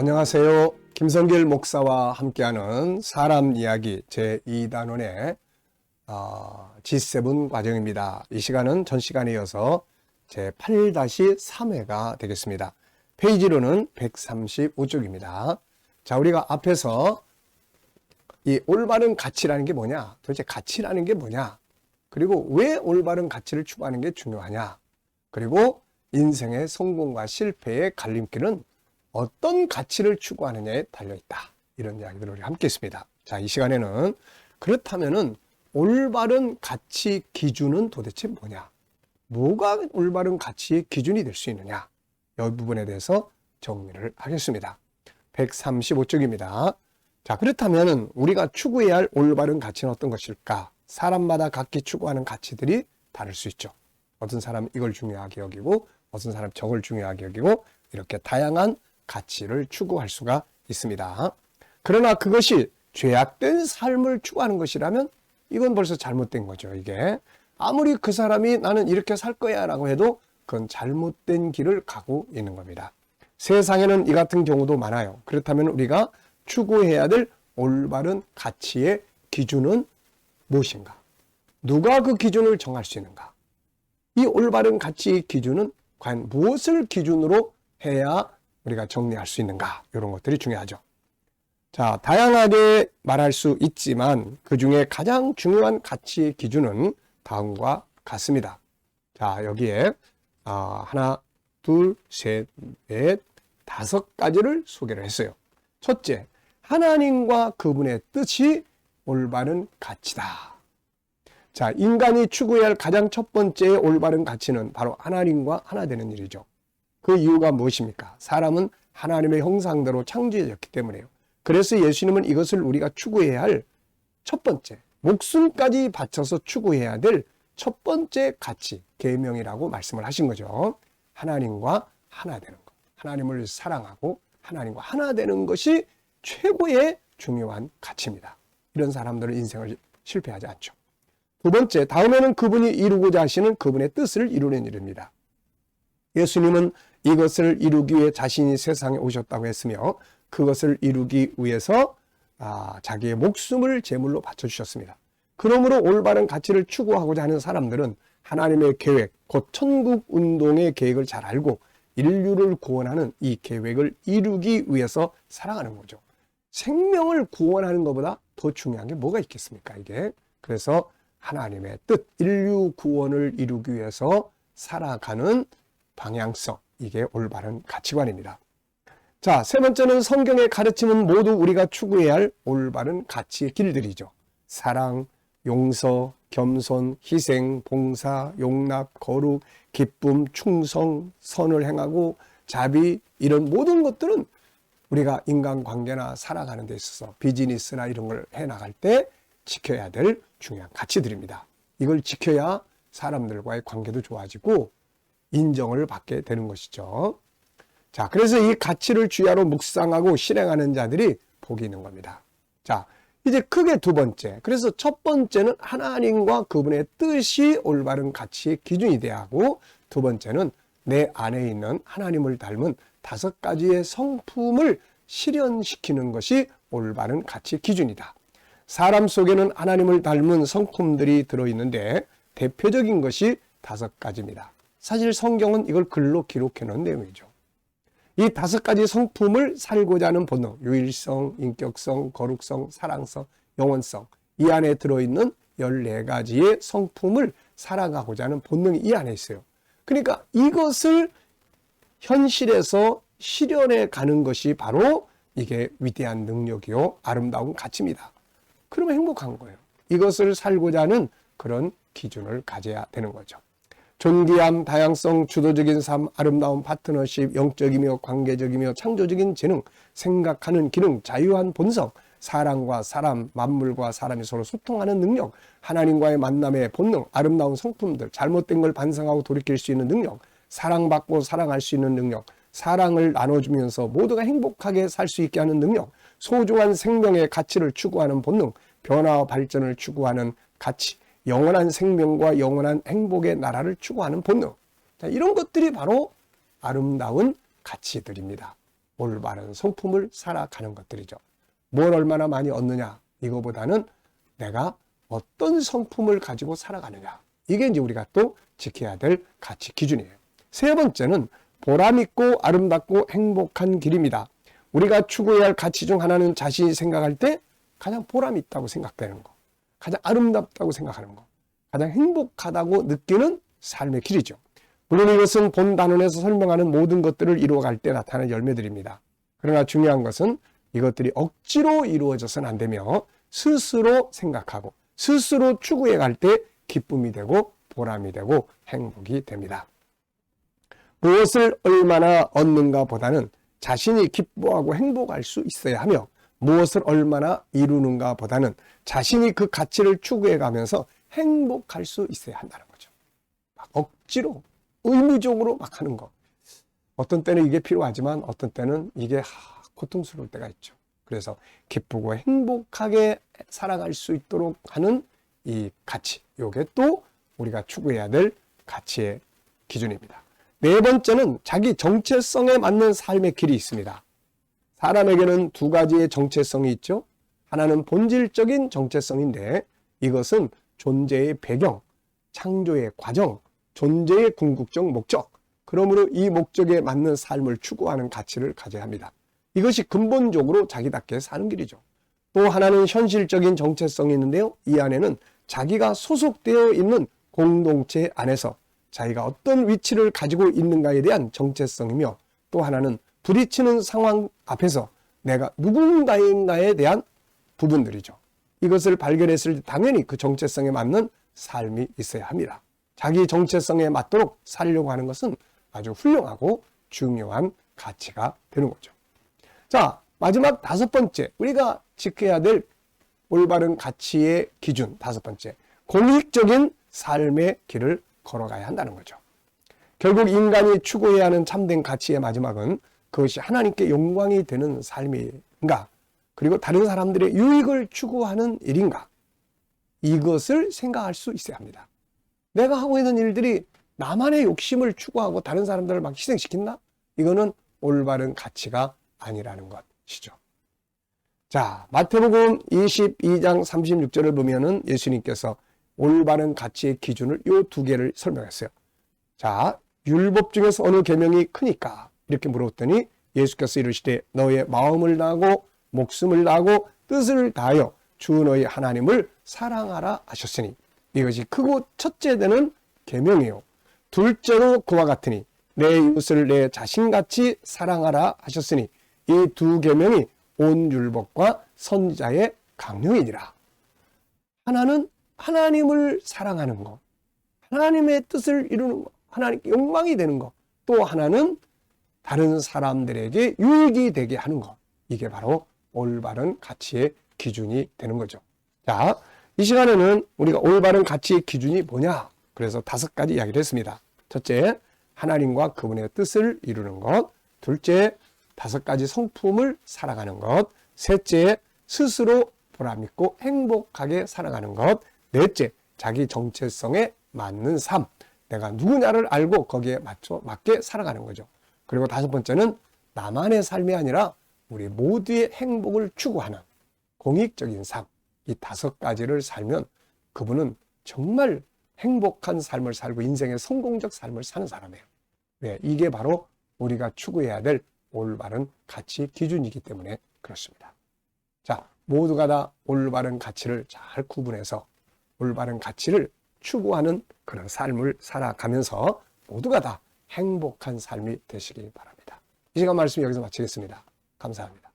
안녕하세요. 김성길 목사와 함께하는 사람 이야기 제2단원의 G7 과정입니다. 이 시간은 전 시간에 이어서 제8-3회가 되겠습니다. 페이지로는 135쪽입니다. 자, 우리가 앞에서 이 올바른 가치라는 게 뭐냐? 도대체 가치라는 게 뭐냐? 그리고 왜 올바른 가치를 추구하는 게 중요하냐? 그리고 인생의 성공과 실패의 갈림길은 어떤 가치를 추구하느냐에 달려있다. 이런 이야기들을 우리 함께 했습니다. 자, 이 시간에는 그렇다면은 올바른 가치 기준은 도대체 뭐냐? 뭐가 올바른 가치의 기준이 될 수 있느냐? 이 부분에 대해서 정리를 하겠습니다. 135쪽입니다. 자, 그렇다면은 우리가 추구해야 할 올바른 가치는 어떤 것일까? 사람마다 각기 추구하는 가치들이 다를 수 있죠. 어떤 사람은 이걸 중요하게 여기고 어떤 사람은 저걸 중요하게 여기고 이렇게 다양한 가치를 추구할 수가 있습니다. 그러나 그것이 죄악된 삶을 추구하는 것이라면 이건 벌써 잘못된 거죠. 이게 아무리 그 사람이 나는 이렇게 살 거야 라고 해도 그건 잘못된 길을 가고 있는 겁니다. 세상에는 이 같은 경우도 많아요. 그렇다면 우리가 추구해야 될 올바른 가치의 기준은 무엇인가? 누가 그 기준을 정할 수 있는가? 이 올바른 가치의 기준은 과연 무엇을 기준으로 해야 우리가 정리할 수 있는가? 이런 것들이 중요하죠. 자, 다양하게 말할 수 있지만 그 중에 가장 중요한 가치의 기준은 다음과 같습니다. 자, 여기에 하나, 둘, 셋, 넷, 5가지를 소개를 했어요. 첫째, 하나님과 그분의 뜻이 올바른 가치다. 자, 인간이 추구해야 할 가장 첫 번째 올바른 가치는 바로 하나님과 하나 되는 일이죠. 그 이유가 무엇입니까? 사람은 하나님의 형상대로 창조되었기 때문에요. 그래서 예수님은 이것을 우리가 추구해야 할 첫 번째, 목숨까지 바쳐서 추구해야 될 첫 번째 가치, 계명이라고 말씀을 하신 거죠. 하나님과 하나 되는 것. 하나님을 사랑하고 하나님과 하나 되는 것이 최고의 중요한 가치입니다. 이런 사람들은 인생을 실패하지 않죠. 두 번째, 다음에는 그분이 이루고자 하시는 그분의 뜻을 이루는 일입니다. 예수님은 이것을 이루기 위해 자신이 세상에 오셨다고 했으며 그것을 이루기 위해서 자기의 목숨을 제물로 바쳐주셨습니다. 그러므로 올바른 가치를 추구하고자 하는 사람들은 하나님의 계획, 곧 천국운동의 계획을 잘 알고 인류를 구원하는 이 계획을 이루기 위해서 살아가는 거죠. 생명을 구원하는 것보다 더 중요한 게 뭐가 있겠습니까? 이게. 그래서 하나님의 뜻, 인류 구원을 이루기 위해서 살아가는 방향성, 이게 올바른 가치관입니다. 자, 세 번째는 성경의 가르침은 모두 우리가 추구해야 할 올바른 가치의 길들이죠. 사랑, 용서, 겸손, 희생, 봉사, 용납, 거룩, 기쁨, 충성, 선을 행하고 자비, 이런 모든 것들은 우리가 인간관계나 살아가는 데 있어서 비즈니스나 이런 걸 해나갈 때 지켜야 될 중요한 가치들입니다. 이걸 지켜야 사람들과의 관계도 좋아지고 인정을 받게 되는 것이죠. 자, 그래서 이 가치를 주야로 묵상하고 실행하는 자들이 복이 있는 겁니다. 자, 이제 크게 두 번째. 그래서 첫 번째는 하나님과 그분의 뜻이 올바른 가치의 기준이 돼야 하고, 두 번째는 내 안에 있는 하나님을 닮은 5가지의 성품을 실현시키는 것이 올바른 가치의 기준이다. 사람 속에는 하나님을 닮은 성품들이 들어있는데 대표적인 것이 5가지입니다. 사실 성경은 이걸 글로 기록해 놓은 내용이죠. 이 5가지 성품을 살고자 하는 본능, 유일성, 인격성, 거룩성, 사랑성, 영원성, 이 안에 들어있는 14가지의 성품을 살아가고자 하는 본능이 이 안에 있어요. 그러니까 이것을 현실에서 실현해 가는 것이 바로 이게 위대한 능력이요, 아름다운 가치입니다. 그러면 행복한 거예요. 이것을 살고자 하는 그런 기준을 가져야 되는 거죠. 존귀함, 다양성, 주도적인 삶, 아름다운 파트너십, 영적이며 관계적이며 창조적인 재능, 생각하는 기능, 자유한 본성, 사람과 사람, 만물과 사람이 서로 소통하는 능력, 하나님과의 만남의 본능, 아름다운 성품들, 잘못된 걸 반성하고 돌이킬 수 있는 능력, 사랑받고 사랑할 수 있는 능력, 사랑을 나눠주면서 모두가 행복하게 살 수 있게 하는 능력, 소중한 생명의 가치를 추구하는 본능, 변화와 발전을 추구하는 가치, 영원한 생명과 영원한 행복의 나라를 추구하는 본능. 자, 이런 것들이 바로 아름다운 가치들입니다. 올바른 성품을 살아가는 것들이죠. 뭘 얼마나 많이 얻느냐 이거보다는 내가 어떤 성품을 가지고 살아가느냐, 이게 이제 우리가 또 지켜야 될 가치 기준이에요. 세 번째는 보람있고 아름답고 행복한 길입니다. 우리가 추구해야 할 가치 중 하나는 자신이 생각할 때 가장 보람 있다고 생각되는 거, 가장 아름답다고 생각하는 거, 가장 행복하다고 느끼는 삶의 길이죠. 물론 이것은 본 단원에서 설명하는 모든 것들을 이루어갈 때 나타나는 열매들입니다. 그러나 중요한 것은 이것들이 억지로 이루어져서는 안 되며 스스로 생각하고 스스로 추구해 갈 때 기쁨이 되고 보람이 되고 행복이 됩니다. 무엇을 얼마나 얻는가 보다는 자신이 기뻐하고 행복할 수 있어야 하며, 무엇을 얼마나 이루는가 보다는 자신이 그 가치를 추구해 가면서 행복할 수 있어야 한다는 거죠. 막 억지로 의무적으로 막 하는 거, 어떤 때는 이게 필요하지만 어떤 때는 이게 고통스러울 때가 있죠. 그래서 기쁘고 행복하게 살아갈 수 있도록 하는 이 가치, 이게 또 우리가 추구해야 될 가치의 기준입니다. 네 번째는 자기 정체성에 맞는 삶의 길이 있습니다. 사람에게는 두 가지의 정체성이 있죠. 하나는 본질적인 정체성인데 이것은 존재의 배경, 창조의 과정, 존재의 궁극적 목적, 그러므로 이 목적에 맞는 삶을 추구하는 가치를 가져야 합니다. 이것이 근본적으로 자기답게 사는 길이죠. 또 하나는 현실적인 정체성이 있는데요. 이 안에는 자기가 소속되어 있는 공동체 안에서 자기가 어떤 위치를 가지고 있는가에 대한 정체성이며, 또 하나는 부딪히는 상황 앞에서 내가 누군가인가에 대한 부분들이죠. 이것을 발견했을 때 당연히 그 정체성에 맞는 삶이 있어야 합니다. 자기 정체성에 맞도록 살려고 하는 것은 아주 훌륭하고 중요한 가치가 되는 거죠. 자, 마지막 다섯 번째, 우리가 지켜야 될 올바른 가치의 기준 다섯 번째, 공익적인 삶의 길을 걸어가야 한다는 거죠. 결국 인간이 추구해야 하는 참된 가치의 마지막은 그것이 하나님께 영광이 되는 삶인가, 그리고 다른 사람들의 유익을 추구하는 일인가, 이것을 생각할 수 있어야 합니다. 내가 하고 있는 일들이 나만의 욕심을 추구하고 다른 사람들을 막 희생시킨다? 이거는 올바른 가치가 아니라는 것이죠. 자, 마태복음 22장 36절을 보면은 예수님께서 올바른 가치의 기준을 요 두 개를 설명했어요. 자, 율법 중에서 어느 계명이 크니까? 이렇게 물었더니 예수께서 이르시되 너의 마음을 다하고 목숨을 다하고 뜻을 다하여 주 너희 하나님을 사랑하라 하셨으니, 이것이 크고 첫째 되는 계명이요. 둘째로 그와 같으니 내 이웃을 내 자신같이 사랑하라 하셨으니, 이 두 계명이 온 율법과 선지자의 강령이니라. 하나는 하나님을 사랑하는 것, 하나님의 뜻을 이루는 것, 하나님께 영광이 되는 것, 또 하나는 다른 사람들에게 유익이 되게 하는 것, 이게 바로 올바른 가치의 기준이 되는 거죠. 자, 이 시간에는 우리가 올바른 가치의 기준이 뭐냐, 그래서 다섯 가지 이야기를 했습니다. 첫째, 하나님과 그분의 뜻을 이루는 것. 둘째, 다섯 가지 성품을 살아가는 것. 셋째, 스스로 보람있고 행복하게 살아가는 것. 넷째, 자기 정체성에 맞는 삶, 내가 누구냐를 알고 거기에 맞게 살아가는 거죠. 그리고 다섯 번째는 나만의 삶이 아니라 우리 모두의 행복을 추구하는 공익적인 삶. 이 다섯 가지를 살면 그분은 정말 행복한 삶을 살고 인생의 성공적 삶을 사는 사람이에요. 네, 이게 바로 우리가 추구해야 될 올바른 가치 기준이기 때문에 그렇습니다. 자, 모두가 다 올바른 가치를 잘 구분해서 올바른 가치를 추구하는 그런 삶을 살아가면서 모두가 다 행복한 삶이 되시기 바랍니다. 이 시간 말씀 여기서 마치겠습니다. 감사합니다.